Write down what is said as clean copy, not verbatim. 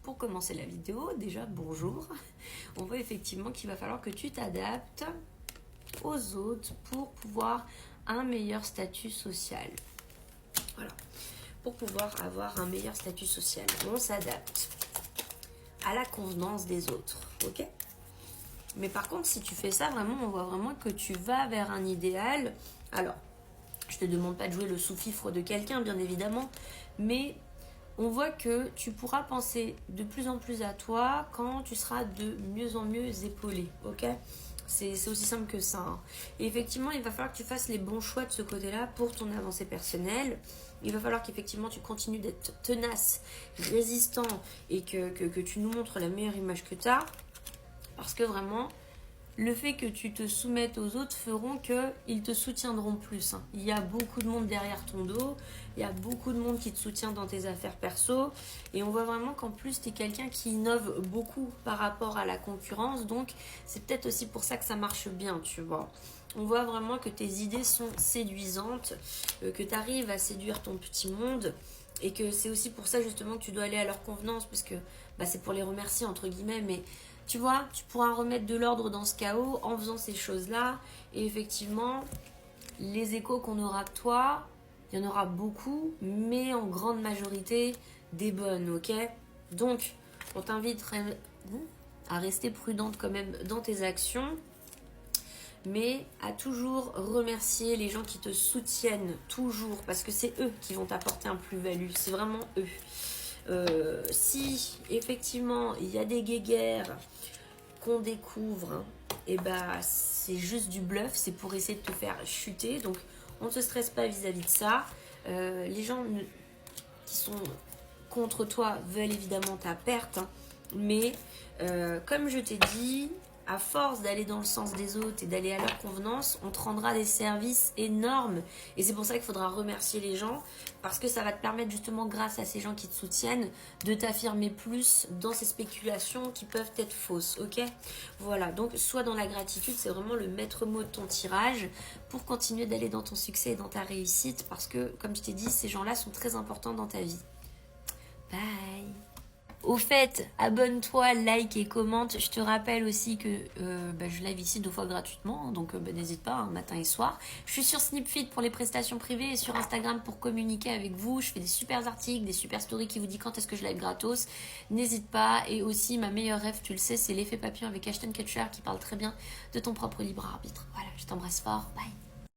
pour commencer la vidéo, déjà bonjour, on voit effectivement qu'il va falloir que tu t'adaptes aux autres pour pouvoir un meilleur statut social. Voilà, pour pouvoir avoir un meilleur statut social, on s'adapte à la convenance des autres, ok? Mais par contre, si tu fais ça, vraiment, on voit vraiment que tu vas vers un idéal. Alors, je te demande pas de jouer le sous-fifre de quelqu'un, bien évidemment, mais on voit que tu pourras penser de plus en plus à toi quand tu seras de mieux en mieux épaulé, ok? C'est aussi simple que ça. Hein. Et effectivement, il va falloir que tu fasses les bons choix de ce côté-là pour ton avancée personnelle. Il va falloir qu'effectivement tu continues d'être tenace, résistant et que tu nous montres la meilleure image que tu as. Parce que vraiment, le fait que tu te soumettes aux autres feront qu'ils te soutiendront plus. Hein. Il y a beaucoup de monde derrière ton dos, il y a beaucoup de monde qui te soutient dans tes affaires perso, et on voit vraiment qu'en plus, tu es quelqu'un qui innove beaucoup par rapport à la concurrence, donc c'est peut-être aussi pour ça que ça marche bien, tu vois. On voit vraiment que tes idées sont séduisantes, que tu arrives à séduire ton petit monde, et que c'est aussi pour ça justement que tu dois aller à leur convenance, parce que c'est pour les remercier, entre guillemets, mais tu vois, tu pourras remettre de l'ordre dans ce chaos en faisant ces choses-là. Et effectivement, les échos qu'on aura de toi, il y en aura beaucoup, mais en grande majorité, des bonnes, ok? Donc, on t'invite à rester prudente quand même dans tes actions, mais à toujours remercier les gens qui te soutiennent, toujours, parce que c'est eux qui vont t'apporter un plus-value, c'est vraiment eux. Si effectivement il y a des guéguerres qu'on découvre, hein, et c'est juste du bluff, c'est pour essayer de te faire chuter, donc on ne se stresse pas vis-à-vis de ça. Les gens qui sont contre toi veulent évidemment ta perte, hein, mais comme je t'ai dit, à force d'aller dans le sens des autres et d'aller à leur convenance, on te rendra des services énormes. Et c'est pour ça qu'il faudra remercier les gens, parce que ça va te permettre justement, grâce à ces gens qui te soutiennent, de t'affirmer plus dans ces spéculations qui peuvent être fausses, ok? Voilà, donc sois dans la gratitude, c'est vraiment le maître mot de ton tirage pour continuer d'aller dans ton succès et dans ta réussite, parce que, comme je t'ai dit, ces gens-là sont très importants dans ta vie. Bye! Au fait, abonne-toi, like et commente. Je te rappelle aussi que je live ici 2 fois gratuitement, donc n'hésite pas, hein, matin et soir. Je suis sur Snipfeed pour les prestations privées et sur Instagram pour communiquer avec vous. Je fais des super articles, des super stories qui vous disent quand est-ce que je live gratos. N'hésite pas. Et aussi, ma meilleure rêve, tu le sais, c'est l'effet papillon avec Ashton Kutcher qui parle très bien de ton propre libre arbitre. Voilà, je t'embrasse fort. Bye.